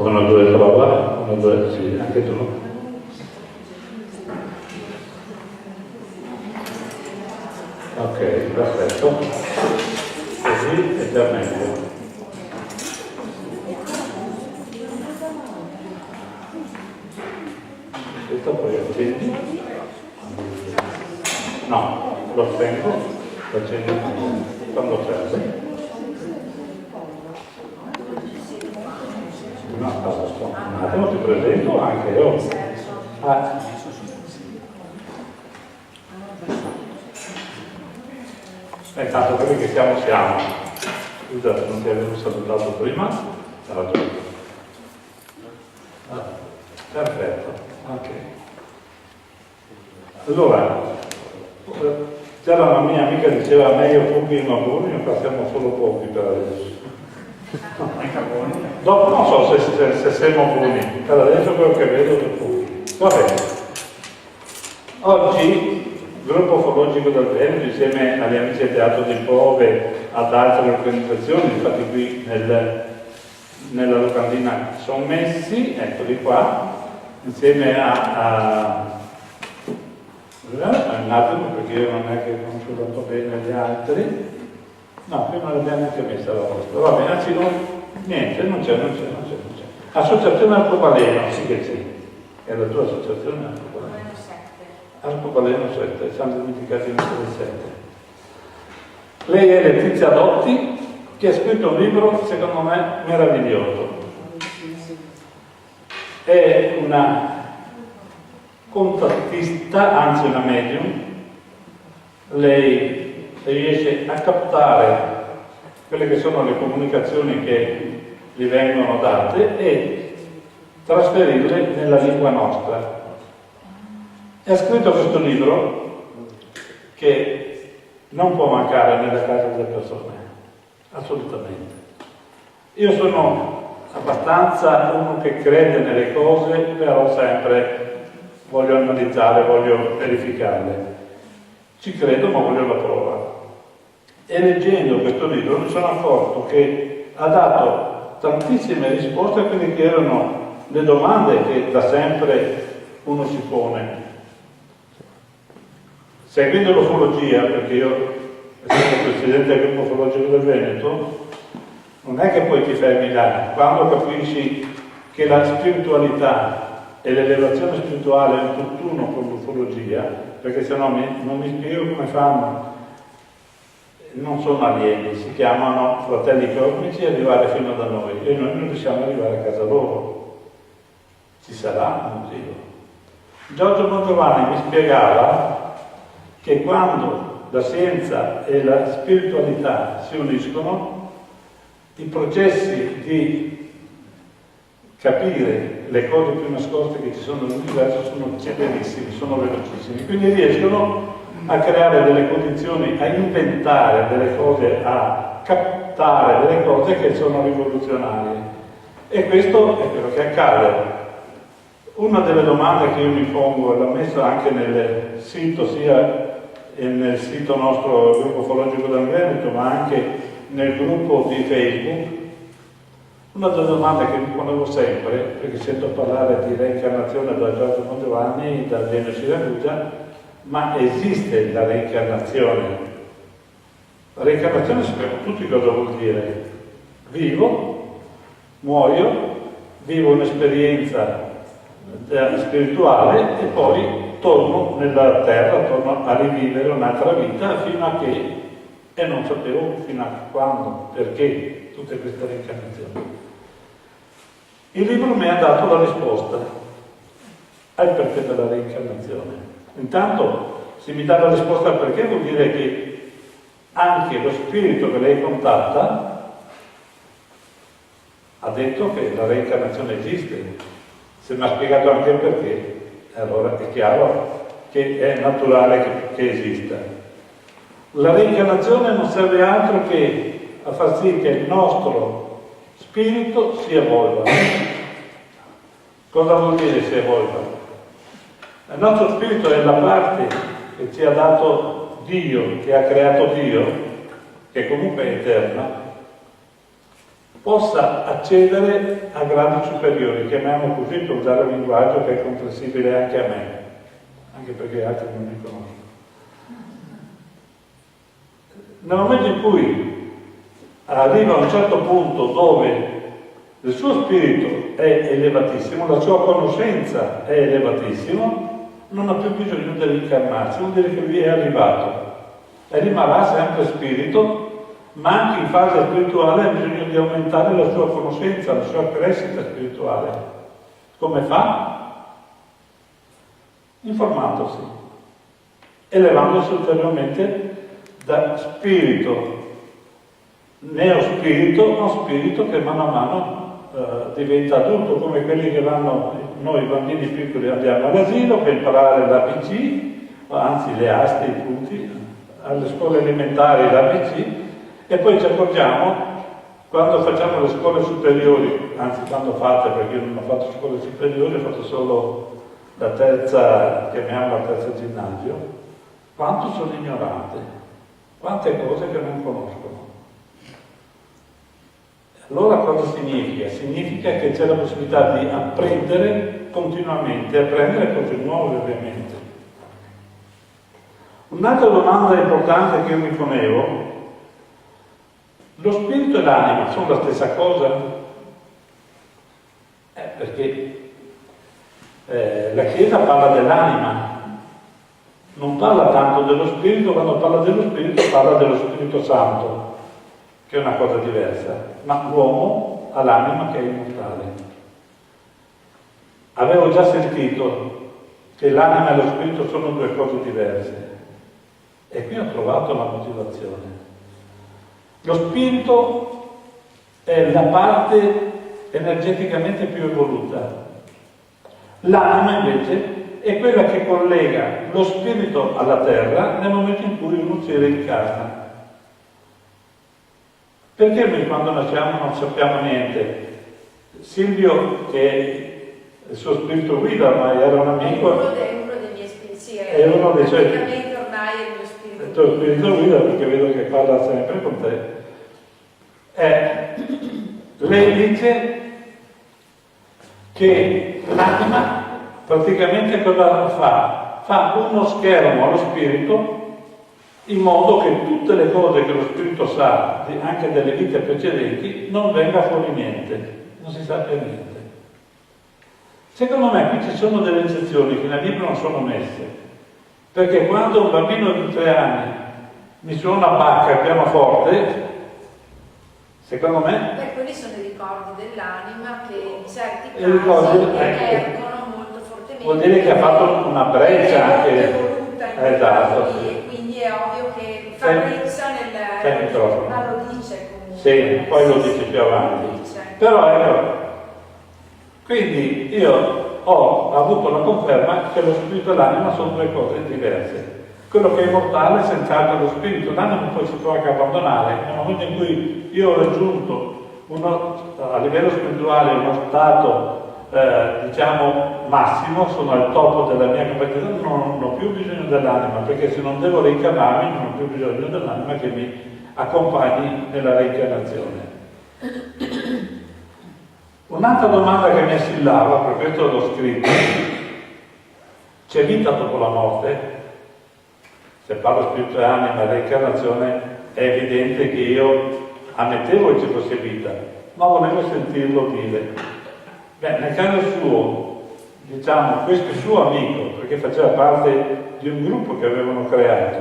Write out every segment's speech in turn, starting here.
1, 2, prova, 1, 2, sì, anche tu. Ok, perfetto. Così è già meglio. Questo poi accendi. No, lo spengo, lo accendi quando serve. No, un attimo ti presento anche io. Intanto quelli che siamo. Scusa se non ti avevo salutato prima. Ciao Giorgio. Perfetto, ok. Allora, c'era una mia amica che diceva meglio pochi in auguri, ne passiamo solo pochi per adesso. Dopo non so se siamo buoni, per adesso quello che vedo è pochi. Va bene. Oggi il gruppo ufologico del Veneto, insieme agli amici del Teatro di Pove, ad altre organizzazioni, infatti qui nella locandina sono messi, eccoli qua, insieme un attimo, perché io non è che conosco tanto bene gli altri. No, qui non l'abbiamo neanche messa la vostra. Va bene, anzi niente, non c'è. Associazione Arcobaleno, sì che c'è. È la tua associazione Arcobaleno? Arcobaleno 7, siamo dimenticati di mettere il 7. Lei è Letizia Dotti, che ha scritto un libro, secondo me, meraviglioso. È una contattista, anzi una medium. Lei riesce a captare quelle che sono le comunicazioni che gli vengono date e trasferirle nella lingua nostra. E ha scritto questo libro che non può mancare nella casa delle persone, assolutamente. Io sono abbastanza uno che crede nelle cose, però sempre voglio analizzare, voglio verificarle. Ci credo, ma voglio la prova. E leggendo questo libro mi sono accorto che ha dato tantissime risposte a quelle che erano le domande che da sempre uno si pone. Seguendo l'ufologia, perché io, essendo presidente del gruppo ufologico del Veneto, non è che poi ti fermi là. Quando capisci che la spiritualità e l'elevazione spirituale è un tutt'uno con l'ufologia, perché sennò non mi spiego come fanno. Non sono alieni, si chiamano fratelli cosmici, arrivare fino da noi e noi non riusciamo ad arrivare a casa loro. Ci sarà un motivo. Giorgio Bongiovanni mi spiegava che quando la scienza e la spiritualità si uniscono, i processi di capire le cose più nascoste che ci sono nell'universo sono celerissimi, sono velocissimi, quindi riescono a creare delle condizioni, a inventare delle cose, a captare delle cose che sono rivoluzionarie. E questo è quello che accade. Una delle domande che io mi pongo, e l'ho messa anche nel sito, sia nel sito nostro gruppo ufologico del Veneto, ma anche nel gruppo di Facebook, una delle domande che mi ponevo sempre, perché sento parlare di reincarnazione da Giorgio Bongiovanni, da Genio Siragusa, ma esiste la reincarnazione? La reincarnazione sappiamo tutti cosa vuol dire. Vivo, muoio, vivo un'esperienza spirituale e poi torno nella terra, torno a rivivere un'altra vita fino a che, e non sapevo fino a quando, perché tutte queste reincarnazioni. Il libro mi ha dato la risposta al perché della reincarnazione. Intanto, se mi dà la risposta al perché, vuol dire che anche lo spirito che lei contatta ha detto che la reincarnazione esiste. Se mi ha spiegato anche il perché, allora è chiaro che è naturale che esista. La reincarnazione non serve altro che a far sì che il nostro spirito si evolva. Cosa vuol dire si evolva? Il nostro spirito è la parte che ci ha dato Dio, che ha creato Dio, che comunque è eterna, possa accedere a gradi superiori, chiamiamo così per usare un linguaggio che è comprensibile anche a me, anche perché altri non mi conoscono. Nel momento in cui arriva a un certo punto dove il suo spirito è elevatissimo, la sua conoscenza è elevatissima, non ha più bisogno di reincarnarsi, vuol dire che lui è arrivato e rimarrà sempre spirito, ma anche in fase spirituale ha bisogno di aumentare la sua conoscenza, la sua crescita spirituale. Come fa? Informandosi, elevandosi ulteriormente da spirito, neospirito, a spirito che mano a mano diventa adulto, come quelli che vanno, noi bambini piccoli andiamo all'asilo per imparare l'ABC, anzi le aste, i punti, alle scuole elementari l'ABC, e poi ci accorgiamo, quando facciamo le scuole superiori, anzi quando fate, perché io non ho fatto scuole superiori, ho fatto solo la terza, chiamiamola la terza ginnasio, quanto sono ignorante, quante cose che non conoscono. Allora cosa significa? Significa che c'è la possibilità di apprendere continuamente, apprendere cose nuove ovviamente. Un'altra domanda importante che io mi ponevo: lo spirito e l'anima sono la stessa cosa? Perché la Chiesa parla dell'anima, non parla tanto dello spirito. Quando parla dello spirito parla dello Spirito Santo, che è una cosa diversa, ma l'uomo ha l'anima che è immortale. Avevo già sentito che l'anima e lo spirito sono due cose diverse, e qui ho trovato la motivazione. Lo spirito è la parte energeticamente più evoluta, l'anima invece è quella che collega lo spirito alla terra nel momento in cui uno si reincarna. Perché noi quando nasciamo non sappiamo niente? Silvio, che il suo spirito guida, ormai era un amico, è uno dei miei pensieri, è uno dei suoi, praticamente ormai è il mio spirito. il tuo spirito guida, perché vedo che parla sempre con te. Lei dice che l'anima praticamente cosa fa? Fa uno schermo allo spirito, in modo che tutte le cose che lo spirito sa, anche delle vite precedenti, non venga fuori niente, non si sappia niente. Secondo me qui ci sono delle eccezioni che nella Bibbia non sono messe, perché quando un bambino di 3 anni mi suona una bacca al pianoforte, secondo me... quelli sono i ricordi dell'anima che in certi casi emergono molto fortemente. Vuol dire che ha fatto una breccia anche... Esatto. E quindi è ovvio che Fabrizio ma lo dice comunque. Sì, poi lo dice più avanti. Però ecco, quindi io ho avuto la conferma che lo spirito e l'anima sono due cose diverse. Quello che è immortale è senz'altro lo spirito, l'anima poi si può anche abbandonare. Nel momento in cui io ho raggiunto a livello spirituale uno stato diciamo massimo, sono al top della mia capacità, non ho più bisogno dell'anima, perché se non devo reincarnarmi non ho più bisogno dell'anima che mi accompagni nella reincarnazione. Un'altra domanda che mi assillava, per questo l'ho scritto: c'è vita dopo la morte? Se parlo spirito e anima e reincarnazione è evidente che io ammettevo che ci fosse vita, ma volevo sentirlo dire. Nel caso suo, diciamo, questo suo amico, perché faceva parte di un gruppo che avevano creato,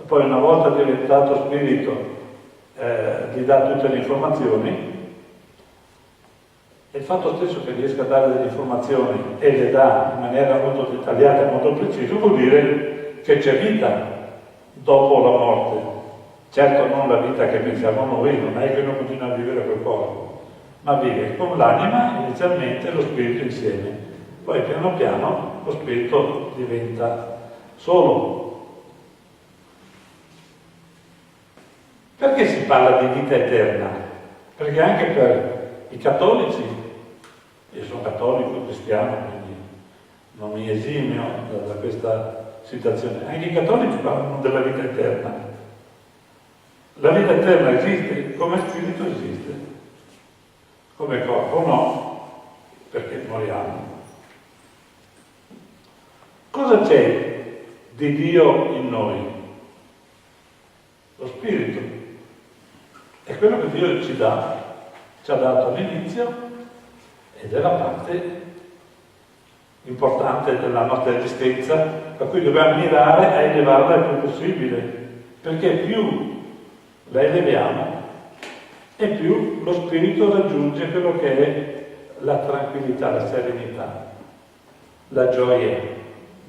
poi una volta diventato spirito gli dà tutte le informazioni, e il fatto stesso che riesca a dare delle informazioni e le dà in maniera molto dettagliata e molto precisa vuol dire che c'è vita dopo la morte. Certo non la vita che pensiamo noi, non è che uno continua a vivere quel corpo, ma vive con l'anima inizialmente e lo spirito insieme. Poi piano piano lo spirito diventa solo. Perché si parla di vita eterna? Perché anche per i cattolici, io sono cattolico cristiano, quindi non mi esimio da questa situazione, anche i cattolici parlano della vita eterna. La vita eterna esiste, come spirito esiste. come corpo no, perché moriamo. Cosa c'è di Dio in noi? Lo Spirito. È quello che Dio ci ha dato all'inizio ed è la parte importante della nostra esistenza a cui dobbiamo mirare a elevarla il più possibile, perché più la eleviamo e più lo Spirito raggiunge quello che è la tranquillità, la serenità, la gioia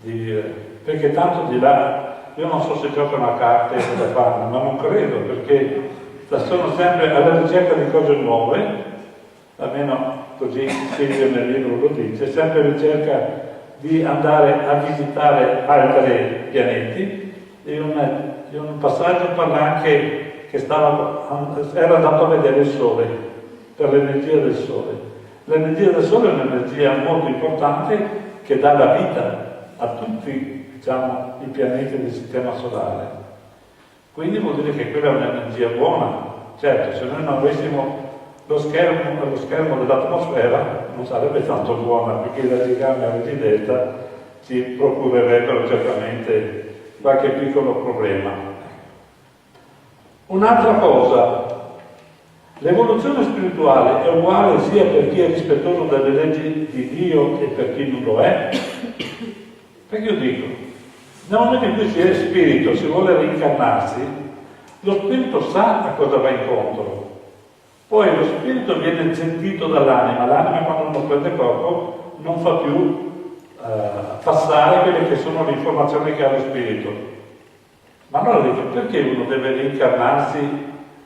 di vivere. Perché tanto di là, io non so se giocano a carte o cosa fanno, ma non credo, perché sono sempre alla ricerca di cose nuove, almeno così Silvio nel libro lo dice, sempre in ricerca di andare a visitare altri pianeti. In un passaggio parla anche che era andato a vedere il Sole, per l'energia del Sole. L'energia del Sole è un'energia molto importante che dà la vita a tutti, diciamo, i pianeti del Sistema Solare. Quindi vuol dire che quella è un'energia buona. Certo, se noi non avessimo lo schermo dell'atmosfera non sarebbe tanto buona, perché i raggi gamma e i raggi delta ci procurerebbero certamente qualche piccolo problema. Un'altra cosa, l'evoluzione spirituale è uguale sia per chi è rispettoso delle leggi di Dio e per chi non lo è? Perché io dico, nel momento in cui si è spirito, si vuole reincarnarsi, lo spirito sa a cosa va incontro. Poi lo spirito viene sentito dall'anima, l'anima quando non prende corpo non fa più passare quelle che sono le informazioni che ha lo spirito. Ma allora dico, perché uno deve reincarnarsi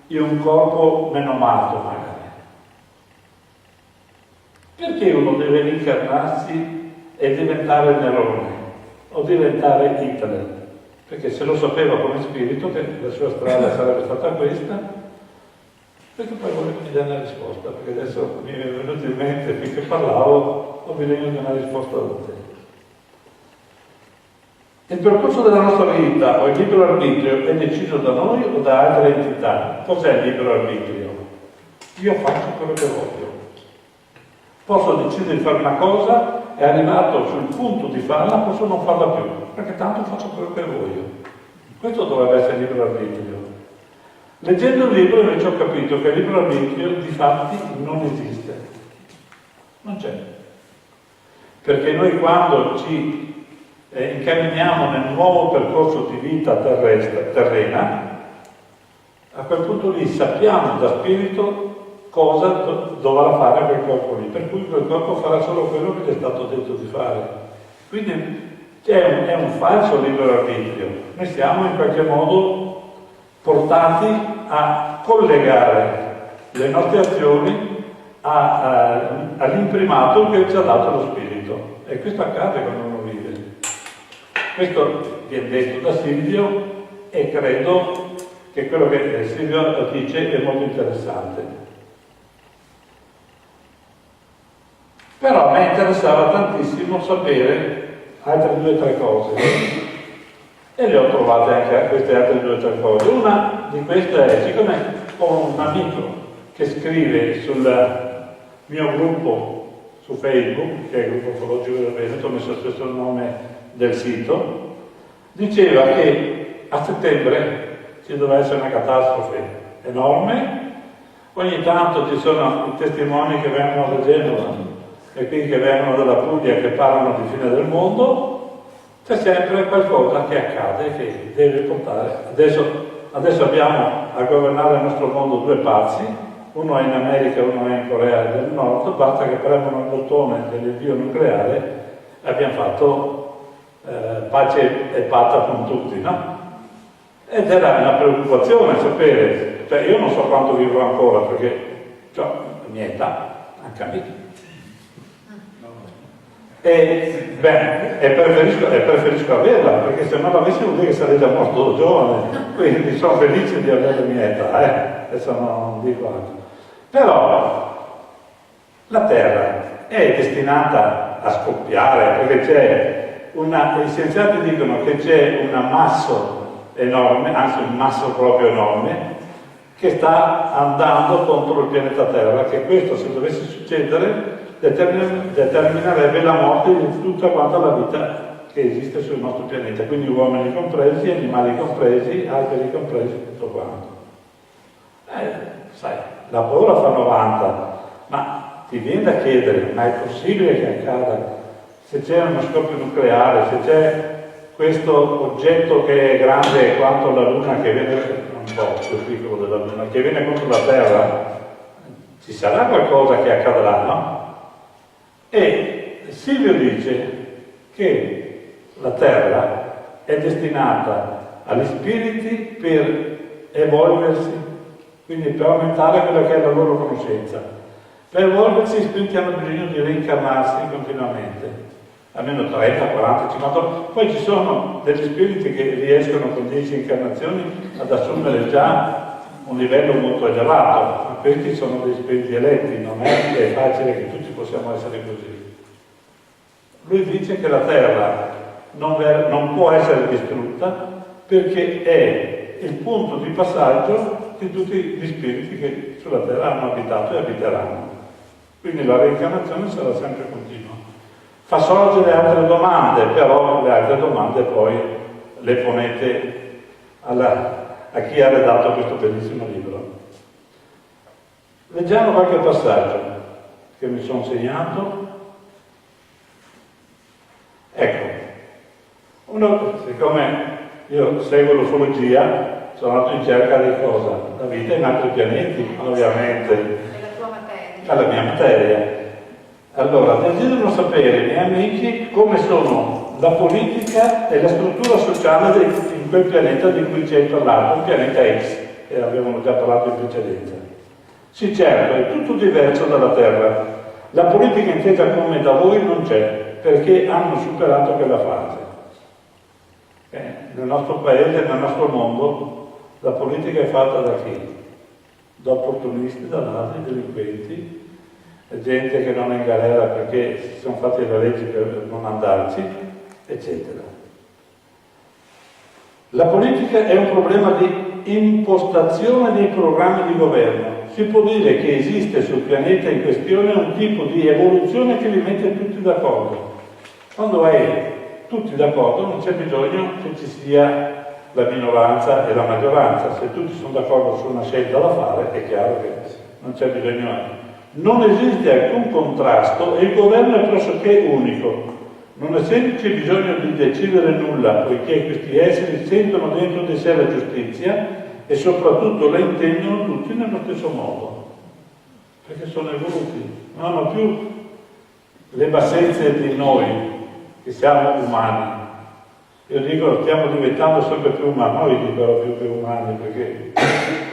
in un corpo menomato magari? Perché uno deve reincarnarsi e diventare Nerone o diventare Hitler? Perché se lo sapeva come spirito che la sua strada sarebbe stata questa, perché poi volevo che mi dia una risposta, perché adesso mi è venuto in mente, finché parlavo, ho bisogno di una risposta da te. Il percorso della nostra vita o il libero arbitrio è deciso da noi o da altre entità? Cos'è il libero arbitrio? Io faccio quello che voglio. Posso decidere di fare una cosa e arrivato sul punto di farla, posso non farla più, perché tanto faccio quello che voglio. Questo dovrebbe essere il libero arbitrio. Leggendo il libro invece ho capito che il libero arbitrio di fatti non esiste. Non c'è. Perché noi quando ci incamminiamo nel nuovo percorso di vita terrena, a quel punto lì sappiamo da spirito cosa dovrà fare quel corpo lì, per cui quel corpo farà solo quello che gli è stato detto di fare. Quindi è un falso libero arbitrio. Noi siamo in qualche modo portati a collegare le nostre azioni all'imprimato che ci ha dato lo spirito. E questo accade quando uno vive. Questo viene detto da Silvio e credo che quello che Silvio dice è molto interessante. Però a me interessava tantissimo sapere altre 2 o 3 cose e le ho trovate anche queste altre 2 o 3 cose. Una di queste è, siccome ho un amico che scrive sul mio gruppo su Facebook, che è il gruppo ufologico del Veneto, ho messo lo stesso nome del sito, diceva che a settembre ci doveva essere una catastrofe enorme. Ogni tanto ci sono i testimoni che vengono da Genova e qui che vengono dalla Puglia che parlano di fine del mondo. C'è sempre qualcosa che accade che deve portare. Adesso abbiamo a governare il nostro mondo 2 pazzi, uno è in America e uno è in Corea del Nord, basta che premono il bottone dell'invio nucleare e abbiamo fatto pace e patta con tutti, no? Ed era una preoccupazione sapere, cioè io non so quanto vivrò ancora perché ho la mia età, anche a me. E preferisco averla, perché se non l'avessi vuol dire che sarei già morto giovane, quindi sono felice di avere la mia età, adesso non dico altro. Però la Terra è destinata a scoppiare, perché gli scienziati dicono che c'è un ammasso enorme, anzi un masso proprio enorme, che sta andando contro il pianeta Terra, che questo, se dovesse succedere, determinerebbe la morte di tutta quanta la vita che esiste sul nostro pianeta, quindi uomini compresi, animali compresi, alberi compresi, tutto quanto. Sai, la paura fa 90, ma ti viene da chiedere, ma è possibile che accada? Se c'è uno scoppio nucleare, se c'è questo oggetto che è grande quanto la Luna, che viene un po' più piccolo della Luna, che viene contro la Terra, ci sarà qualcosa che accadrà, no? E Silvio dice che la Terra è destinata agli spiriti per evolversi, quindi per aumentare quella che è la loro conoscenza. Per evolversi gli spiriti hanno bisogno di reincarnarsi continuamente, almeno 30, 40, 50. Poi ci sono degli spiriti che riescono con 10 incarnazioni ad assumere già un livello molto elevato, ma questi sono degli spiriti eletti, non è che è facile che tutti possiamo essere così. Lui dice che la Terra non può essere distrutta perché è il punto di passaggio di tutti gli spiriti che sulla Terra hanno abitato e abiteranno. Quindi la reincarnazione sarà sempre continua. Fa sorgere altre domande, però le altre domande poi le ponete a chi ha redatto questo bellissimo libro. Leggiamo qualche passaggio che mi sono segnato. Ecco, siccome io seguo l'ufologia, sono andato in cerca di cosa? La vita in altri pianeti, ovviamente. È la tua materia. È la mia materia. Allora, desiderano sapere i miei amici come sono la politica e la struttura sociale in quel pianeta di cui ci hai parlato, il pianeta X, che avevamo già parlato in precedenza. Sì, certo, è tutto diverso dalla Terra. La politica intesa come da voi non c'è, perché hanno superato quella fase. Nel nostro paese, nel nostro mondo, la politica è fatta da chi? Da opportunisti, da ladri, delinquenti, gente che non è in galera perché si sono fatti le leggi per non andarci, eccetera. La politica è un problema di impostazione dei programmi di governo. Si può dire che esiste sul pianeta in questione un tipo di evoluzione che li mette tutti d'accordo. Quando è tutti d'accordo non c'è bisogno che ci sia la minoranza e la maggioranza. Se tutti sono d'accordo su una scelta da fare, è chiaro che non c'è bisogno. Non esiste alcun contrasto e il governo è pressoché unico. Non essendoci bisogno di decidere nulla, poiché questi esseri sentono dentro di sé la giustizia e soprattutto la intendono tutti nello stesso modo, perché sono evoluti, non hanno più le bassezze di noi, che siamo umani. Io dico, stiamo diventando sempre più umanoidi, però più che umani, perché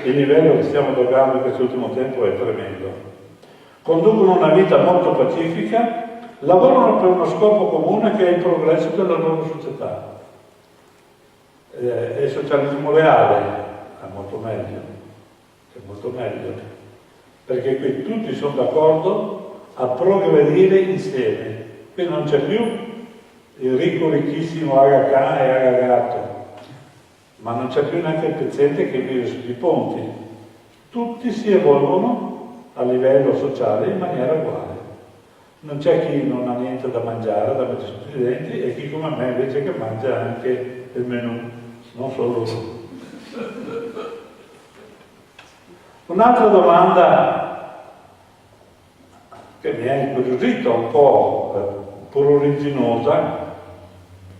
il livello che stiamo toccando in quest'ultimo tempo è tremendo. Conducono una vita molto pacifica, lavorano per uno scopo comune che è il progresso della loro società. È il socialismo reale, è molto meglio, perché qui tutti sono d'accordo a progredire insieme. Qui non c'è più il ricco ricchissimo Aga Khan e Aga Gatto, ma non c'è più neanche il pezzente che vive sui ponti. Tutti si evolvono a livello sociale in maniera uguale. Non c'è chi non ha niente da mangiare, da mettere sotto i denti, e chi come me invece che mangia anche il menù, non solo. Un'altra domanda che mi ha incuriosito un po' pruriginosa.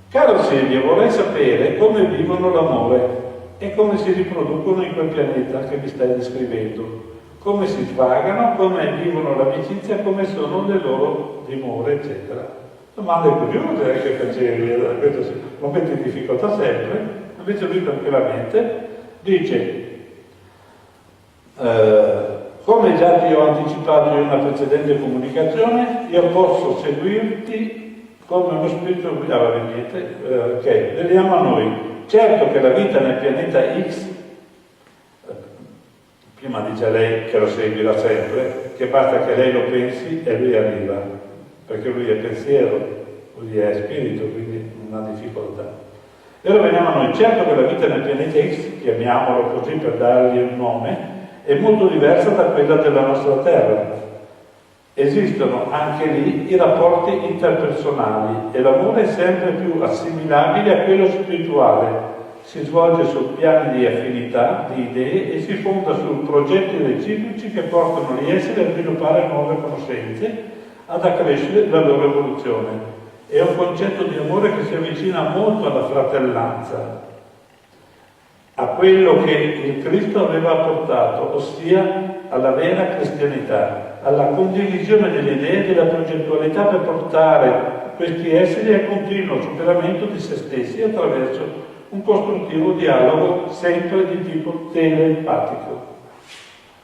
Caro Silvio, vorrei sapere come vivono l'amore e come si riproducono in quel pianeta che mi stai descrivendo. Come si svagano, come vivono l'amicizia, come sono le loro dimore, eccetera. Domande curiose che facevi, questo si mette in difficoltà sempre, invece lui tranquillamente dice, come già ti ho anticipato in una precedente comunicazione, io posso seguirti come uno spirito guidava niente. Ok, veniamo a noi. Certo che la vita nel pianeta X, prima dice lei che lo seguirà sempre, che basta che lei lo pensi e lui arriva, perché lui è pensiero, lui è spirito, quindi non ha difficoltà. E ora veniamo a noi. Certo che la vita nel pianeta X, chiamiamolo così per dargli un nome, è molto diversa da quella della nostra terra. Esistono anche lì i rapporti interpersonali e l'amore è sempre più assimilabile a quello spirituale. Si svolge su piani di affinità, di idee e si fonda su progetti reciproci che portano gli esseri a sviluppare nuove conoscenze, ad accrescere la loro evoluzione. È un concetto di amore che si avvicina molto alla fratellanza, a quello che il Cristo aveva portato, ossia alla vera cristianità, alla condivisione delle idee e della progettualità per portare questi esseri al continuo superamento di se stessi attraverso un costruttivo dialogo sempre di tipo telepatico.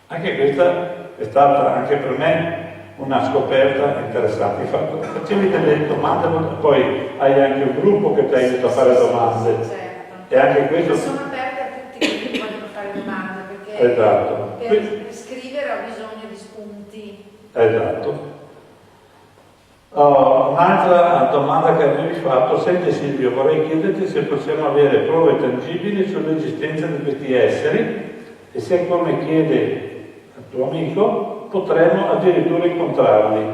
Anche questa è stata anche per me una scoperta interessante. Infatti, facevi delle domande, poi hai anche un gruppo che ti aiuta a fare domande. Certo. E anche questo... Sono aperte a tutti quelli che vogliono fare domande, perché esatto. per scrivere ho bisogno di spunti. Esatto. Un'altra domanda che avevi fatto: senti Silvio, vorrei chiederti se possiamo avere prove tangibili sull'esistenza di questi esseri e se, come chiede il tuo amico, potremmo addirittura incontrarli.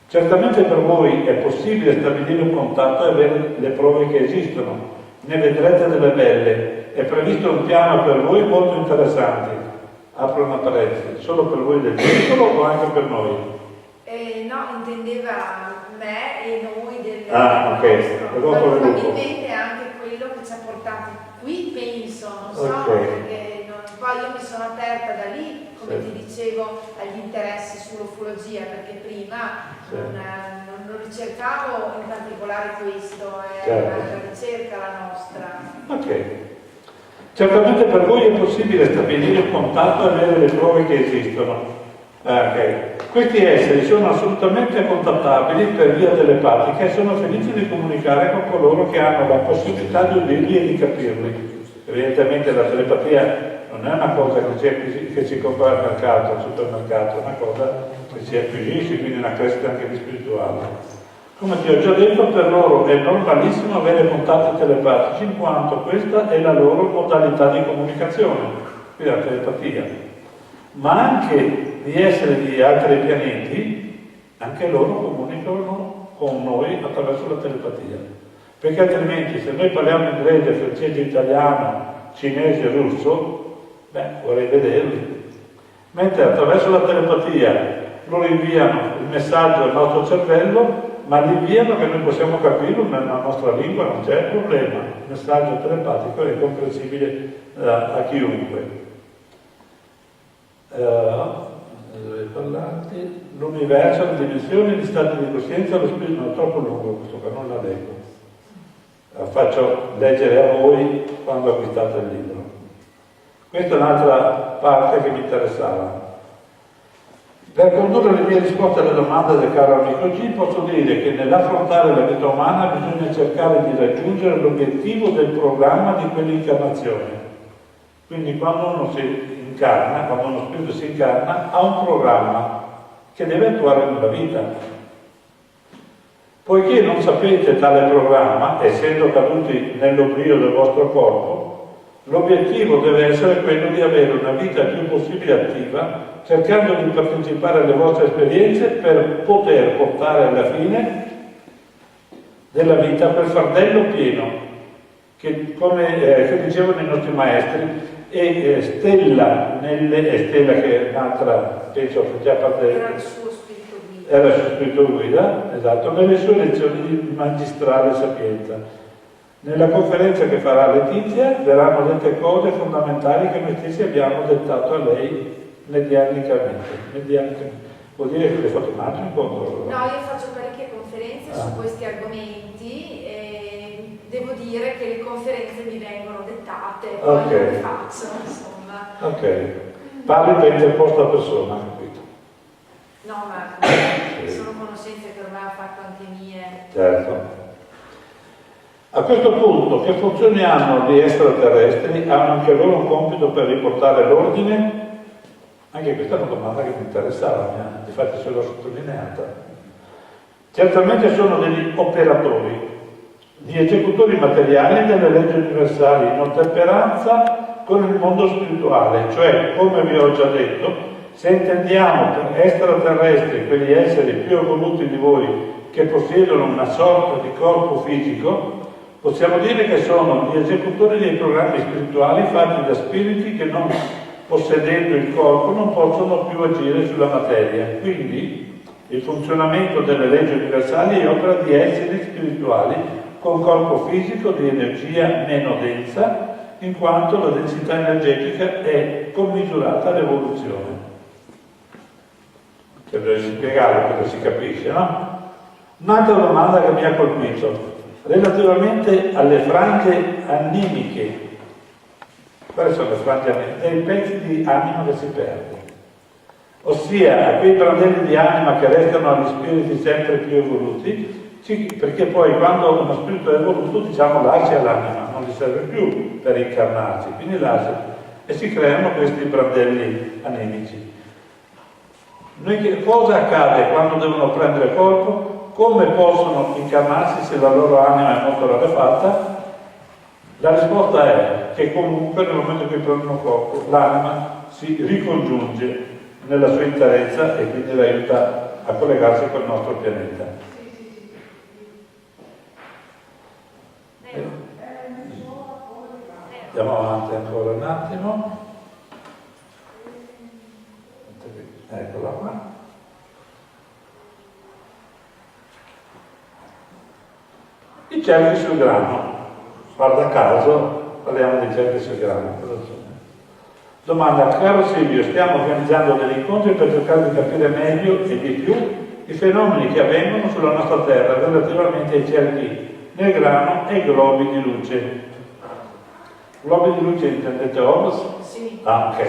Certamente per voi è possibile stabilire un contatto e avere le prove che esistono, ne vedrete delle belle, è previsto un piano per voi molto interessante. Apro una parentesi, solo per voi del piccolo o anche per noi? No, intendeva me e noi del ok, probabilmente anche quello che ci ha portati qui, penso, non so, perché poi io mi sono aperta da lì, come ti dicevo, agli interessi sull'ufologia, perché prima non ricercavo in particolare questo, è un'altra ricerca la nostra. Ok. Certamente per voi è possibile stabilire un contatto e avere le prove che esistono. Questi esseri sono assolutamente contattabili per via telepatica e sono felici di comunicare con coloro che hanno la possibilità di udirli e di capirli. Evidentemente la telepatia non è una cosa che si compra al mercato, al supermercato, è una cosa che si acquisisce, quindi una crescita anche di spirituale. Come ti ho già detto, per loro è normalissimo avere contatti telepatici, in quanto questa è la loro modalità di comunicazione, quindi la telepatia. Ma anche gli esseri di altri pianeti, anche loro comunicano con noi attraverso la telepatia. Perché altrimenti, se noi parliamo inglese, francese, italiano, cinese, russo, vorrei vederli. Mentre attraverso la telepatia loro inviano il messaggio al nostro cervello, ma l'inviano che noi possiamo capirlo nella nostra lingua, non c'è problema. Il messaggio telepatico è comprensibile a chiunque. L'universo, le dimensioni, gli stati di coscienza, lo spirito. Non è troppo lungo questo, che non la leggo. La faccio leggere a voi quando acquistate il libro. Questa è un'altra parte che mi interessava. Per condurre le mie risposte alle domande del caro amico G, posso dire che nell'affrontare la vita umana bisogna cercare di raggiungere l'obiettivo del programma di quell'incarnazione. Quindi quando uno si incarna, quando uno spirito si incarna, ha un programma che deve attuare nella vita. Poiché non sapete tale programma, essendo caduti nell'oblio del vostro corpo, l'obiettivo deve essere quello di avere una vita il più possibile attiva, cercando di partecipare alle vostre esperienze per poter portare alla fine della vita quel fardello pieno, che come dicevano i nostri maestri, e Stella che è un'altra, penso che già era il suo spirito guida. Era il suo spirito guida, esatto, nelle sue lezioni di magistrale sapienza. Nella conferenza che farà Letizia verranno dette cose fondamentali che noi stessi abbiamo dettato a lei medianicamente. Vuol dire che hai fatto un altro incontro? No, io faccio parecchie conferenze su questi argomenti e devo dire che le conferenze mi vengono dettate, poi io le faccio, insomma. Ok. Parli per interposta persona, capito? No, ma sono conoscenze che ormai ho fatto anche mie. Certo. A questo punto, che funzioni hanno gli extraterrestri? Hanno anche loro un compito per riportare l'ordine? Anche questa è una domanda che mi interessava, infatti ce l'ho sottolineata. Certamente sono degli operatori, gli esecutori materiali delle leggi universali in ottemperanza con il mondo spirituale, cioè, come vi ho già detto, se intendiamo per extraterrestri quegli esseri più evoluti di voi che possiedono una sorta di corpo fisico, possiamo dire che sono gli esecutori dei programmi spirituali fatti da spiriti che, non possedendo il corpo, non possono più agire sulla materia. Quindi il funzionamento delle leggi universali è opera di esseri spirituali con corpo fisico di energia meno densa, in quanto la densità energetica è commisurata all'evoluzione. Per spiegarlo cosa si capisce, no? Un'altra domanda che mi ha colpito, relativamente alle frange animiche. Quali sono le frange animiche? Dei pezzi di anima che si perde. Ossia, a quei brandelli di anima che restano agli spiriti sempre più evoluti, perché poi quando uno spirito è evoluto, diciamo, lascia l'anima, non gli serve più per incarnarsi, quindi lascia, e si creano questi brandelli animici. Cosa accade quando devono prendere corpo? Come possono incarnarsi se la loro anima è molto rarefatta? La risposta è che comunque nel momento in cui prendono corpo l'anima si ricongiunge nella sua interezza e quindi la aiuta a collegarsi col nostro pianeta. Andiamo avanti ancora un attimo. Eccola qua. I cerchi sul grano. Guarda caso, parliamo dei cerchi sul grano. Cosa sono? Domanda, caro Silvio, stiamo organizzando degli incontri per cercare di capire meglio e di più i fenomeni che avvengono sulla nostra Terra relativamente ai cerchi nel grano e ai globi di luce. Globi di luce intendete Orbs? Sì. Ah, ok.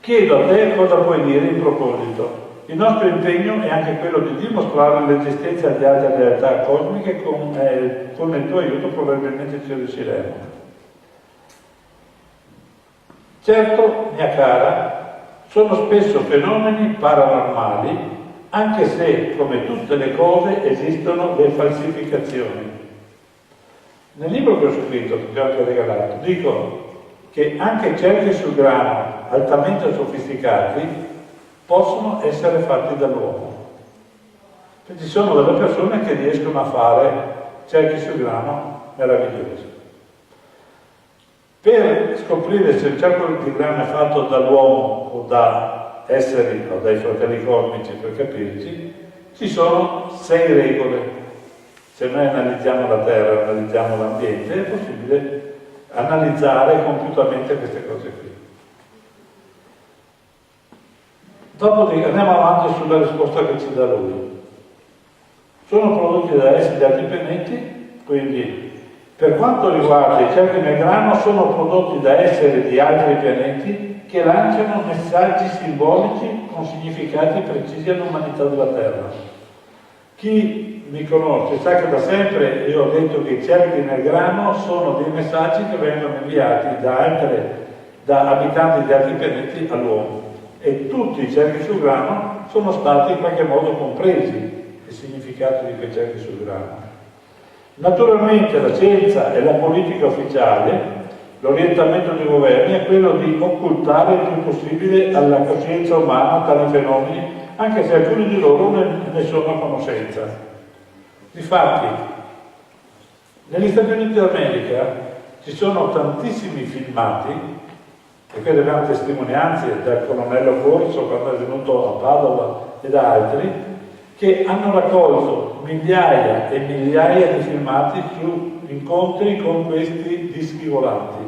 Chiedo a te cosa puoi dire in proposito. Il nostro impegno è anche quello di dimostrare l'esistenza di altre realtà cosmiche con il tuo aiuto probabilmente ci riusciremo. Certo, mia cara, sono spesso fenomeni paranormali, anche se, come tutte le cose, esistono le falsificazioni. Nel libro che ho scritto, che ti ho anche regalato, dico che anche cerchi sul grano altamente sofisticati possono essere fatti dall'uomo. Ci sono delle persone che riescono a fare cerchi sul grano meravigliosi. Per scoprire se il cerco di grano è fatto dall'uomo o da esseri o dai fratelli cosmici, per capirci, ci sono 6 regole. Se noi analizziamo la Terra, analizziamo l'ambiente, è possibile analizzare compiutamente queste cose qui. Dopodiché andiamo avanti sulla risposta che ci dà lui. Sono prodotti da esseri di altri pianeti, quindi per quanto riguarda i cerchi nel grano sono prodotti da esseri di altri pianeti che lanciano messaggi simbolici con significati precisi all'umanità della Terra. Chi mi conosce sa che da sempre io ho detto che i cerchi nel grano sono dei messaggi che vengono inviati da abitanti di altri pianeti all'uomo. E tutti i cerchi sul grano sono stati in qualche modo compresi il significato di quei cerchi sul grano. Naturalmente la scienza e la politica ufficiale, l'orientamento dei governi è quello di occultare il più possibile alla coscienza umana tali fenomeni, anche se alcuni di loro ne sono a conoscenza. Difatti, negli Stati Uniti d'America ci sono tantissimi filmati, e qui abbiamo testimonianze dal colonnello Corso quando è venuto a Padova e da altri, che hanno raccolto migliaia e migliaia di filmati su incontri con questi dischi volanti.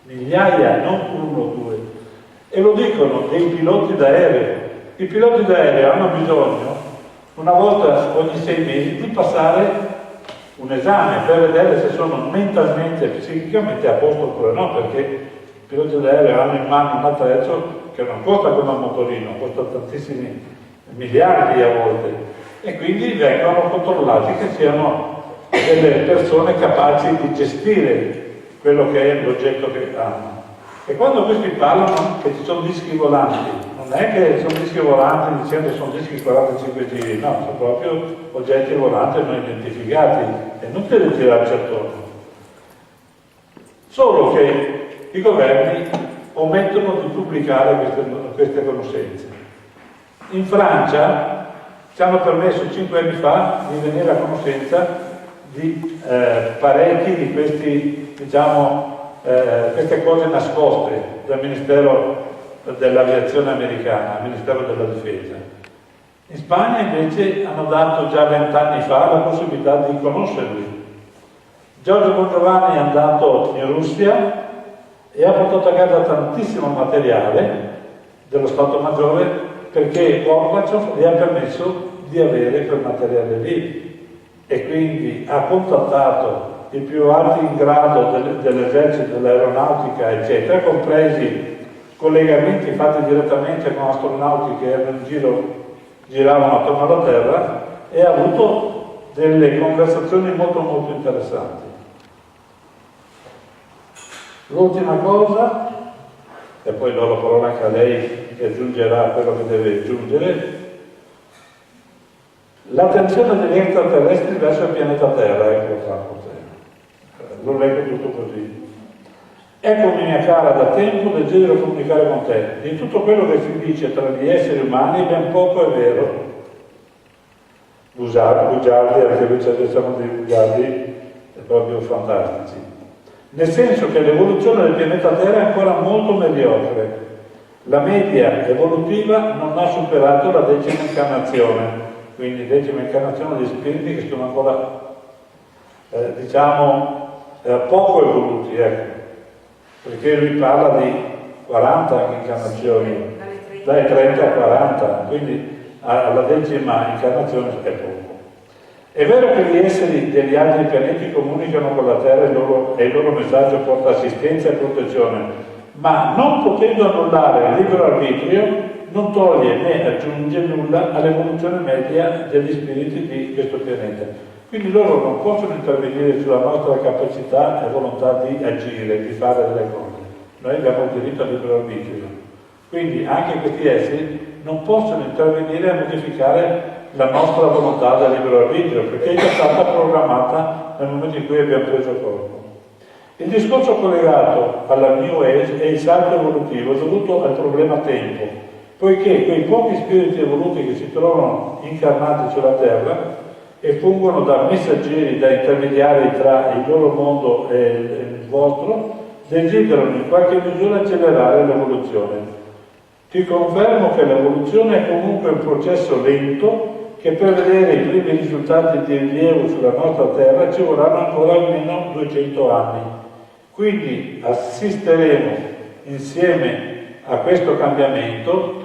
Migliaia, non uno o due. E lo dicono dei piloti d'aereo. I piloti d'aereo hanno bisogno, una volta ogni 6 mesi, di passare un esame per vedere se sono mentalmente e psicicamente a posto oppure no, perché i piloti d'aereo hanno in mano un attrezzo che non costa come un motorino, costa tantissimi miliardi a volte, e quindi vengono controllati che siano delle persone capaci di gestire quello che è l'oggetto che hanno. E quando questi parlano che ci sono dischi volanti, non è che sono dischi volanti dicendo che sono dischi 45 giri, no, sono proprio oggetti volanti non identificati, è inutile girarci attorno. Solo che i governi omettono di pubblicare queste conoscenze. In Francia ci hanno permesso 5 anni fa di venire a conoscenza di parecchi di questi, queste cose nascoste dal Ministero dell'Aviazione americana, al Ministero della Difesa. In Spagna invece hanno dato già 20 anni fa la possibilità di conoscerli. Giorgio Bongiovanni è andato in Russia e ha portato a casa tantissimo materiale dello Stato Maggiore perché Gorbaciov gli ha permesso di avere quel materiale lì e quindi ha contattato i più alti in grado dell'esercito, dell'aeronautica, eccetera, compresi collegamenti fatti direttamente con astronauti che erano in giro, giravano attorno alla Terra, e ha avuto delle conversazioni molto molto interessanti. L'ultima cosa, e poi do la parola anche a lei che aggiungerà quello che deve aggiungere, l'attenzione degli extraterrestri verso il pianeta Terra, ecco qua, lo leggo tutto così. Eccomi mia cara, da tempo desidero comunicare con te. Di tutto quello che si dice tra gli esseri umani ben poco è vero. Bugiardi, anche lui ci sono dei bugiardi proprio fantastici. Nel senso che l'evoluzione del pianeta Terra è ancora molto mediocre. La media evolutiva non ha superato la 10ª incarnazione, quindi 10ª incarnazione di spiriti che sono ancora, poco evoluti, ecco. Perché lui parla di 40 incarnazioni, dai 30 a 40, quindi alla 10ª incarnazione è poco. È vero che gli esseri degli altri pianeti comunicano con la Terra e il loro messaggio porta assistenza e protezione, ma non potendo annullare il libero arbitrio, non toglie né aggiunge nulla all'evoluzione media degli spiriti di questo pianeta. Quindi loro non possono intervenire sulla nostra capacità e volontà di agire, di fare delle cose. Noi abbiamo il diritto al libero arbitrio. Quindi anche questi esseri non possono intervenire a modificare la nostra volontà del libero arbitrio, perché è già stata programmata nel momento in cui abbiamo preso corpo. Il discorso collegato alla New Age è il salto evolutivo dovuto al problema tempo, poiché quei pochi spiriti evoluti che si trovano incarnati sulla Terra e fungono da messaggeri, da intermediari tra il loro mondo e il vostro, desiderano in qualche misura accelerare l'evoluzione. Ti confermo che l'evoluzione è comunque un processo lento che per vedere i primi risultati di rilievo sulla nostra Terra ci vorranno ancora almeno 200 anni. Quindi assisteremo insieme a questo cambiamento,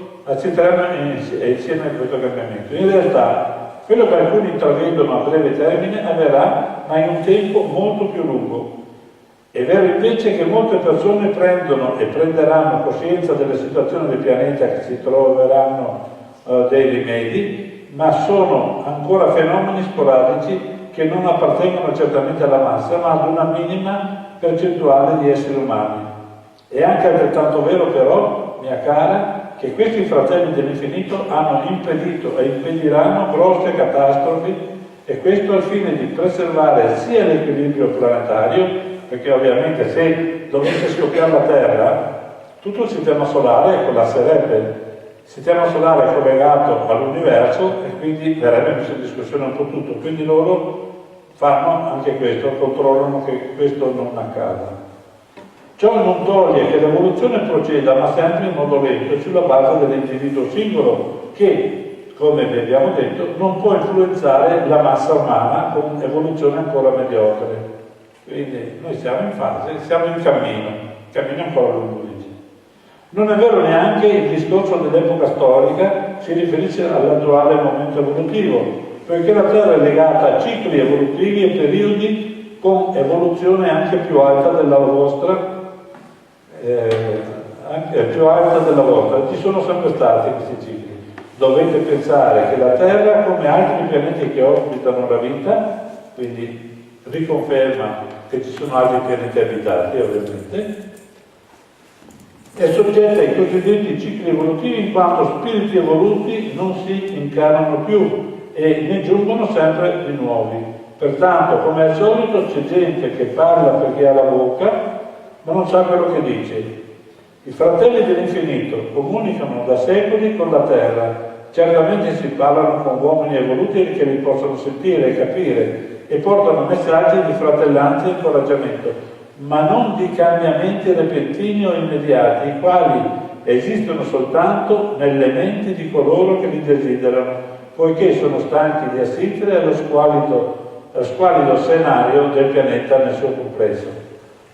In realtà quello che alcuni intravedono a breve termine avverrà, ma in un tempo molto più lungo. È vero invece che molte persone prendono e prenderanno coscienza della situazione del pianeta, che si troveranno dei rimedi, ma sono ancora fenomeni sporadici che non appartengono certamente alla massa, ma ad una minima percentuale di esseri umani. È anche altrettanto vero però, mia cara, che questi fratelli dell'infinito hanno impedito e impediranno grosse catastrofi, e questo al fine di preservare sia l'equilibrio planetario, perché ovviamente se dovesse scoppiare la Terra, tutto il sistema solare collasserebbe. Il sistema solare è collegato all'universo e quindi verrebbe messo in discussione un po' tutto. Quindi loro fanno anche questo, controllano che questo non accada. Ciò non toglie che l'evoluzione proceda, ma sempre in modo lento e sulla base dell'individuo singolo che, come vi abbiamo detto, non può influenzare la massa umana con evoluzione ancora mediocre. Quindi noi siamo in fase, siamo in cammino ancora lungo. Non è vero neanche il discorso dell'epoca storica si riferisce all'attuale momento evolutivo, poiché la Terra è legata a cicli evolutivi e periodi con evoluzione anche più alta della vostra, ci sono sempre stati questi cicli. Dovete pensare che la Terra, come altri pianeti che ospitano la vita, quindi riconferma che ci sono altri pianeti abitati ovviamente, è soggetta ai cosiddetti cicli evolutivi in quanto spiriti evoluti non si incarnano più e ne giungono sempre di nuovi. Pertanto, come al solito, c'è gente che parla perché ha la bocca, ma non sa quello che dice. I fratelli dell'infinito comunicano da secoli con la terra, certamente si parlano con uomini evoluti che li possono sentire e capire e portano messaggi di fratellanza e incoraggiamento, ma non di cambiamenti repentini o immediati, i quali esistono soltanto nelle menti di coloro che li desiderano, poiché sono stanchi di assistere allo squalido scenario del pianeta nel suo complesso.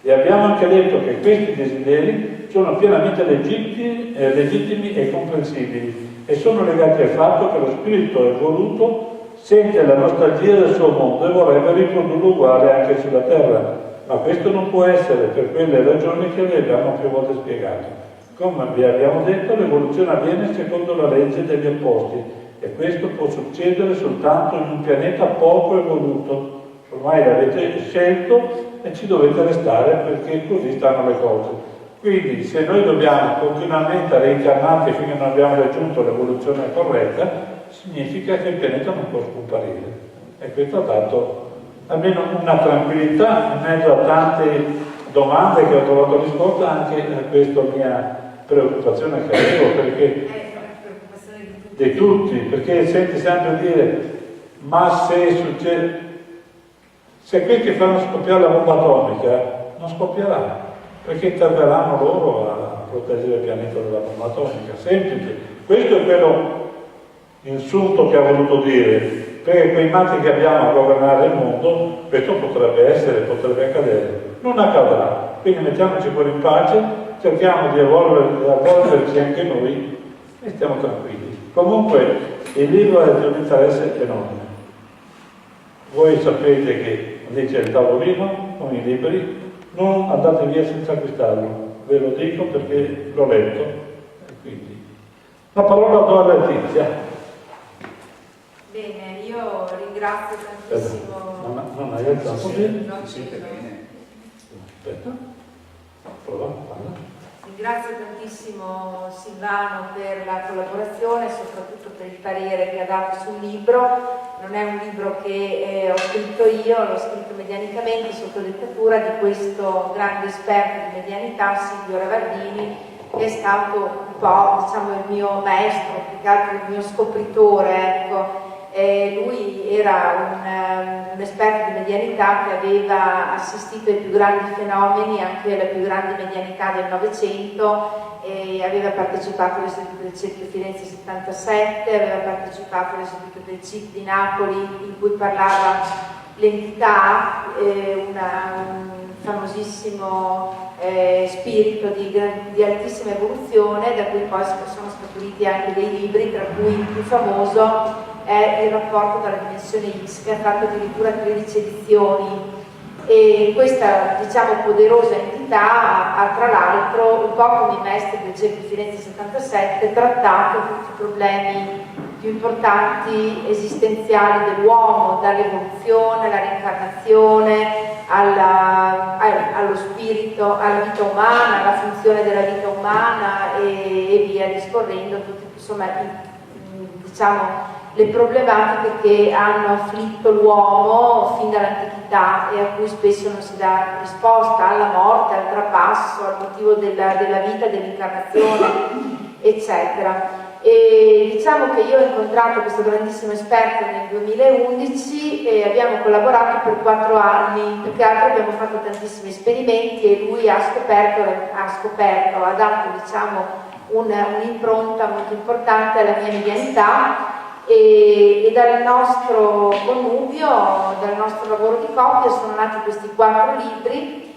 E abbiamo anche detto che questi desideri sono pienamente legittimi e comprensibili e sono legati al fatto che lo spirito evoluto sente la nostalgia del suo mondo e vorrebbe riprodurlo uguale anche sulla Terra, ma questo non può essere per quelle ragioni che vi abbiamo più volte spiegato. Come vi abbiamo detto, l'evoluzione avviene secondo la legge degli opposti e questo può succedere soltanto in un pianeta poco evoluto. Ormai l'avete scelto e ci dovete restare perché così stanno le cose. Quindi se noi dobbiamo continuamente reincarnarci finché non abbiamo raggiunto l'evoluzione corretta, significa che il pianeta non può scomparire. E questo ha dato almeno una tranquillità in mezzo a tante domande che ho trovato risposta anche a questa mia preoccupazione che avevo, perché di tutti, perché senti sempre dire ma se succede, se questi fanno scoppiare la bomba atomica non scoppierà, perché interverranno loro a proteggere il pianeta dalla bomba atomica, semplice. Questo è quello insulto che ha voluto dire, perché quei matti che abbiamo a governare il mondo, questo potrebbe accadere, non accadrà, quindi mettiamoci pure in pace, cerchiamo di evolverci anche noi e stiamo tranquilli. Comunque il libro è di un interesse enorme. Voi sapete che lì c'è il tavolino con i libri, non andate via senza acquistarlo, ve lo dico perché l'ho letto. E quindi la parola do a Letizia. Bene, io ringrazio tantissimo. Non hai alzato bene? bene. Aspetta, prova, parla. Ringrazio tantissimo Silvano per la collaborazione e soprattutto per il parere che ha dato sul libro. Non è un libro che ho scritto io, l'ho scritto medianicamente sotto dettatura di questo grande esperto di medianità, Silvio Ravardini, che è stato un po', diciamo, il mio maestro, più che altro il mio scopritore, ecco. Lui era un esperto di medianità che aveva assistito ai più grandi fenomeni, anche alla più grande medianità del Novecento, e aveva partecipato all'istituto del Cerchio Firenze 77, aveva partecipato all'istituto del CIP di Napoli in cui parlava l'entità, un famosissimo spirito di altissima evoluzione, da cui poi sono scaturiti anche dei libri, tra cui il più famoso è il rapporto dalla dimensione X, che ha fatto addirittura 13 edizioni, e questa, diciamo, poderosa entità ha tra l'altro, un po' come i maestri del Cerchio Firenze 77, trattato tutti i problemi più importanti esistenziali dell'uomo, dall'evoluzione alla reincarnazione, allo spirito, alla vita umana, alla funzione della vita umana e via discorrendo, tutti, insomma, diciamo, le problematiche che hanno afflitto l'uomo fin dall'antichità e a cui spesso non si dà risposta, alla morte, al trapasso, al motivo della vita, dell'incarnazione, eccetera. E diciamo che io ho incontrato questo grandissimo esperto nel 2011 e abbiamo collaborato per 4 anni, più che altro abbiamo fatto tantissimi esperimenti e lui ha dato, diciamo, un'impronta molto importante alla mia medianità. E dal nostro connubio, dal nostro lavoro di coppia sono nati questi 4 libri,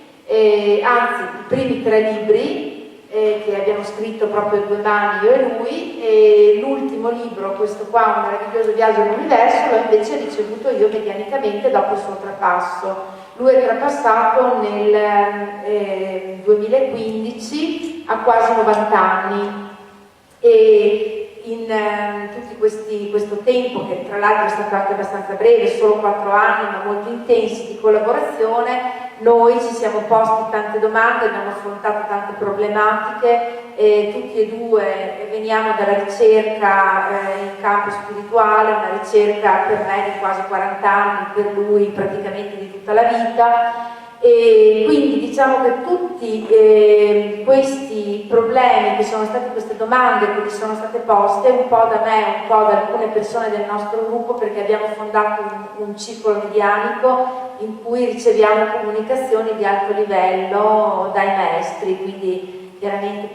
anzi i primi 3 libri che abbiamo scritto proprio a 2 mani io e lui, e l'ultimo libro, questo qua, Un meraviglioso viaggio nell'universo, l'ho invece ricevuto io medianicamente dopo il suo trapasso. Lui è trapassato nel 2015 a quasi 90 anni e in tutti questo tempo, che tra l'altro è stato anche abbastanza breve, solo 4 anni ma molto intensi di collaborazione, noi ci siamo posti tante domande, abbiamo affrontato tante problematiche, tutti e due veniamo dalla ricerca in campo spirituale, una ricerca per me di quasi 40 anni, per lui praticamente di tutta la vita, E quindi diciamo che tutti questi problemi che sono stati, queste domande che vi sono state poste, un po' da me, un po' da alcune persone del nostro gruppo, perché abbiamo fondato un circolo medianico in cui riceviamo comunicazioni di alto livello dai maestri, quindi chiaramente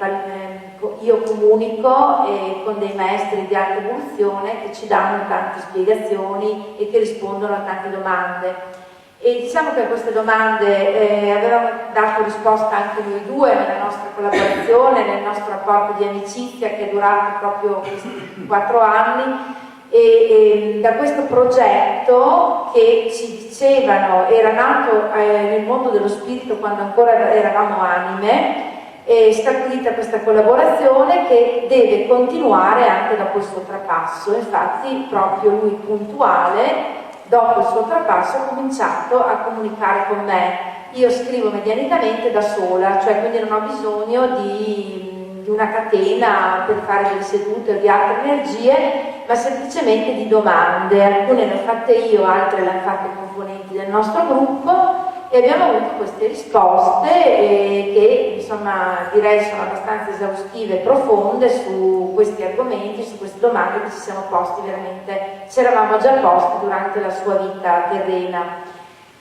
io comunico con dei maestri di alta evoluzione che ci danno tante spiegazioni e che rispondono a tante domande. E diciamo che a queste domande avevamo dato risposta anche noi due nella nostra collaborazione, nel nostro rapporto di amicizia che è durato proprio questi 4 anni, e da questo progetto che ci dicevano era nato nel mondo dello spirito quando ancora eravamo anime, è stabilita questa collaborazione che deve continuare anche dopo il suo trapasso. Infatti proprio lui puntuale, dopo il suo trapasso, ha cominciato a comunicare con me. Io scrivo medianicamente da sola, cioè quindi non ho bisogno di una catena per fare delle sedute o di altre energie, ma semplicemente di domande. Alcune le ho fatte io, altre le hanno fatte i componenti del nostro gruppo, e abbiamo avuto queste risposte che insomma direi sono abbastanza esaustive e profonde su questi argomenti, su queste domande che ci siamo posti veramente, ci eravamo già posti durante la sua vita terrena.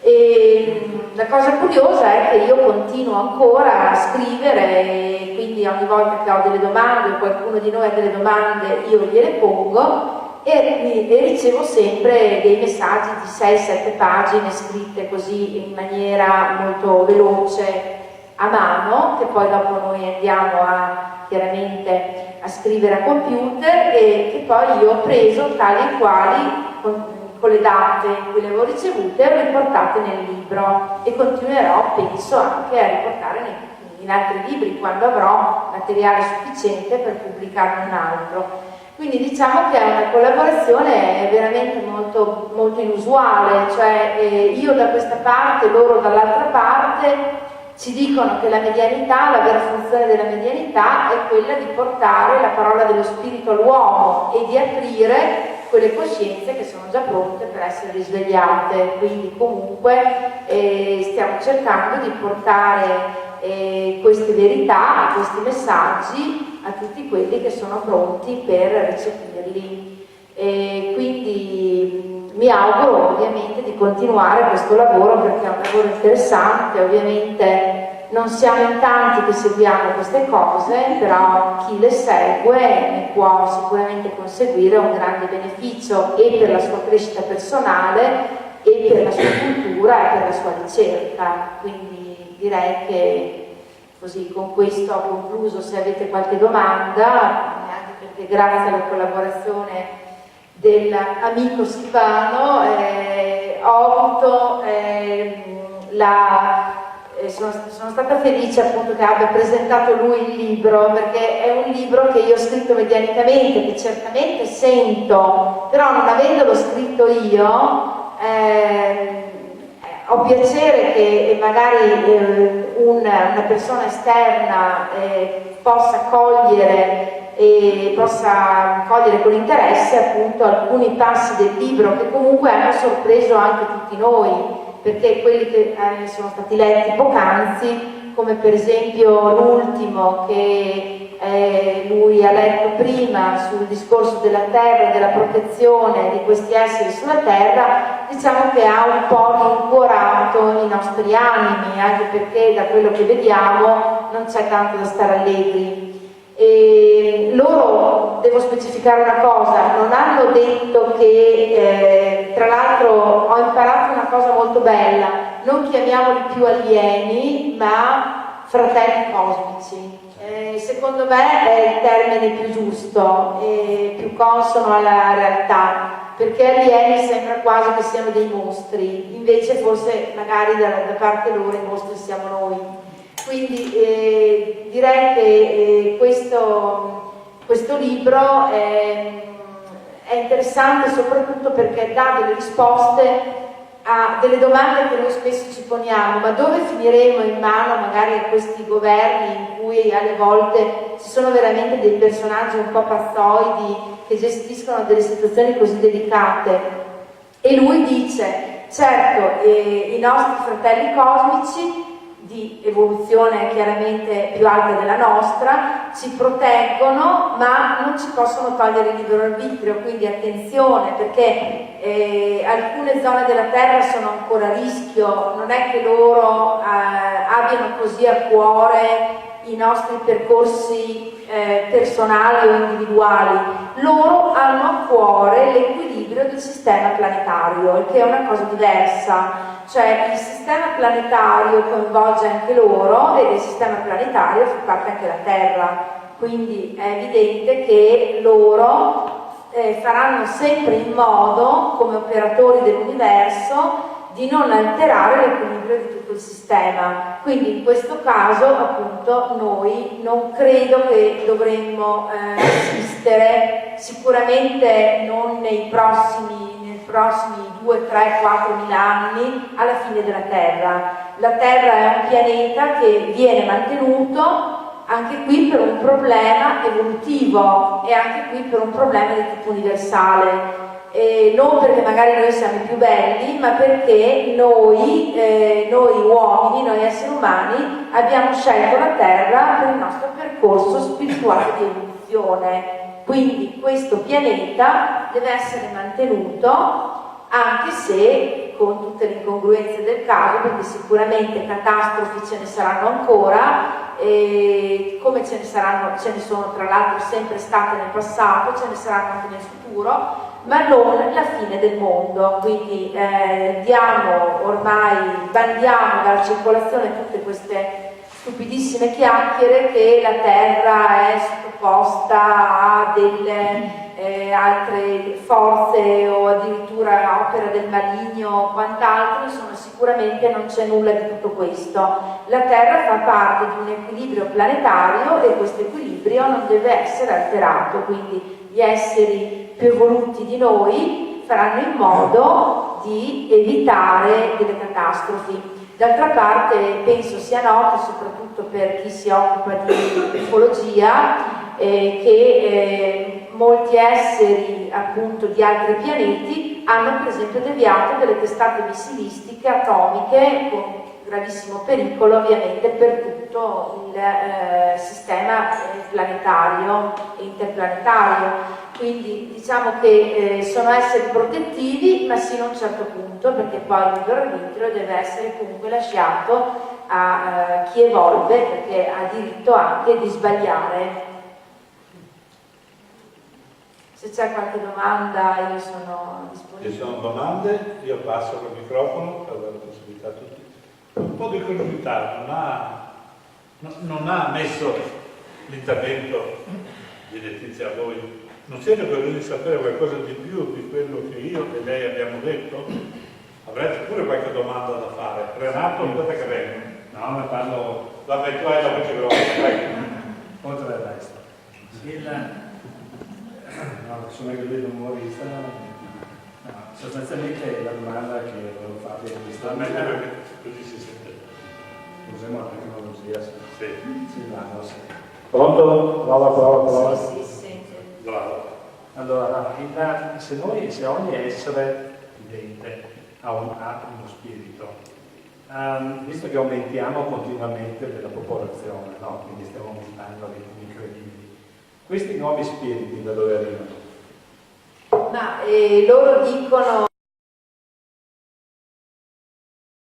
E la cosa curiosa è che io continuo ancora a scrivere, e quindi ogni volta che ho delle domande o qualcuno di noi ha delle domande io gliele pongo, e ricevo sempre dei messaggi di 6-7 pagine scritte così in maniera molto veloce a mano, che poi dopo noi andiamo chiaramente a scrivere a computer, e che poi io ho preso tali e quali con le date in cui le avevo ricevute e ho riportate nel libro, e continuerò, penso, anche a riportare in altri libri quando avrò materiale sufficiente per pubblicarne un altro. Quindi diciamo che è una collaborazione veramente molto, molto inusuale, cioè io da questa parte, loro dall'altra parte, ci dicono che la medianità, la vera funzione della medianità è quella di portare la parola dello spirito all'uomo e di aprire quelle coscienze che sono già pronte per essere risvegliate. Quindi comunque stiamo cercando di portare queste verità, questi messaggi a tutti quelli che sono pronti per recepirli. Quindi mi auguro ovviamente di continuare questo lavoro, perché è un lavoro interessante. Ovviamente non siamo in tanti che seguiamo queste cose, però chi le segue ne può sicuramente conseguire un grande beneficio, e per la sua crescita personale, e per la sua cultura, e per la sua ricerca. Quindi direi che così con questo ho concluso. Se avete qualche domanda, anche perché grazie alla collaborazione dell'amico Silvano ho avuto sono stata felice appunto che abbia presentato lui il libro, perché è un libro che io ho scritto medianicamente, che certamente sento, però non avendolo scritto io ho piacere che magari una persona esterna possa cogliere con interesse appunto alcuni passi del libro, che comunque hanno sorpreso anche tutti noi, perché quelli che sono stati letti poc'anzi, come per esempio l'ultimo che lui ha letto prima sul discorso della terra e della protezione di questi esseri sulla terra, diciamo che ha un po' rincuorato i nostri animi, anche perché da quello che vediamo non c'è tanto da stare allegri. E loro, devo specificare una cosa, non hanno detto che, tra l'altro ho imparato una cosa molto bella, non chiamiamoli più alieni ma fratelli cosmici. Secondo me è il termine più giusto e più consono alla realtà, perché alieni sembra quasi che siano dei mostri, invece forse magari da parte loro i mostri siamo noi. Quindi direi che questo libro è interessante soprattutto perché dà delle risposte a delle domande che noi spesso ci poniamo: ma dove finiremo in mano magari a questi governi in cui alle volte ci sono veramente dei personaggi un po' pazzoidi che gestiscono delle situazioni così delicate? E lui dice: certo i nostri fratelli cosmici di evoluzione chiaramente più alta della nostra ci proteggono, ma non ci possono togliere il libero arbitrio, quindi attenzione, perché alcune zone della Terra sono ancora a rischio. Non è che loro abbiano così a cuore i nostri percorsi personali o individuali, loro hanno a cuore l'equilibrio del sistema planetario, il che è una cosa diversa. Cioè il sistema planetario coinvolge anche loro e del sistema planetario fa parte anche la Terra, quindi è evidente che loro faranno sempre in modo, come operatori dell'universo, di non alterare l'equilibrio di tutto il sistema. Quindi in questo caso appunto noi non credo che dovremmo assistere, sicuramente non nei prossimi 2, 3, 4 mila anni, alla fine della Terra. La Terra è un pianeta che viene mantenuto anche qui per un problema evolutivo e anche qui per un problema di tipo universale. Non perché magari noi siamo i più belli, ma perché noi uomini, noi esseri umani, abbiamo scelto la Terra per il nostro percorso spirituale di evoluzione. Quindi questo pianeta deve essere mantenuto, anche se con tutte le incongruenze del caso, perché sicuramente catastrofi ce ne saranno ancora, come ce ne sono tra l'altro sempre state nel passato, ce ne saranno anche nel futuro, ma non la fine del mondo. Quindi bandiamo dalla circolazione tutte queste stupidissime chiacchiere che la Terra è sottoposta a delle altre forze o addirittura opera del maligno o quant'altro. Insomma, sicuramente non c'è nulla di tutto questo. La Terra fa parte di un equilibrio planetario e questo equilibrio non deve essere alterato, quindi gli esseri più evoluti di noi faranno in modo di evitare delle catastrofi. D'altra parte penso sia noto, soprattutto per chi si occupa di ufologia, che molti esseri appunto di altri pianeti hanno per esempio deviato delle testate missilistiche atomiche con gravissimo pericolo ovviamente per tutto il sistema planetario e interplanetario. Quindi diciamo che sono esseri protettivi, ma sino a un certo punto, perché poi il libero arbitrio deve essere comunque lasciato a chi evolve, perché ha diritto anche di sbagliare. Se c'è qualche domanda io sono disponibile. Ci sono domande, io passo col microfono per dare la possibilità a tutti. Un po' di curiosità, non ha messo l'intervento di Letizia a voi. Non siete curiosi di sapere qualcosa di più di quello che io e lei abbiamo detto? Avrete pure qualche domanda da fare. Renato, aspetta che vengo. No, ma parlo... Vabbè, tu hai la voce grossa, oltre il resto. Sono anche lui l'umorista. No, sostanzialmente la domanda che volevo farvi è questa. perché così si sente. Usiamo la tecnologia, Sì. Sì, vanno, sì. Pronto? Prova. Sì, si sente. Bravo. Allora, se ogni essere vivente ha uno spirito, visto che aumentiamo continuamente della popolazione, no? Quindi stiamo aumentando a ritmi incredibili, questi nuovi spiriti da dove arrivano? Ma loro dicono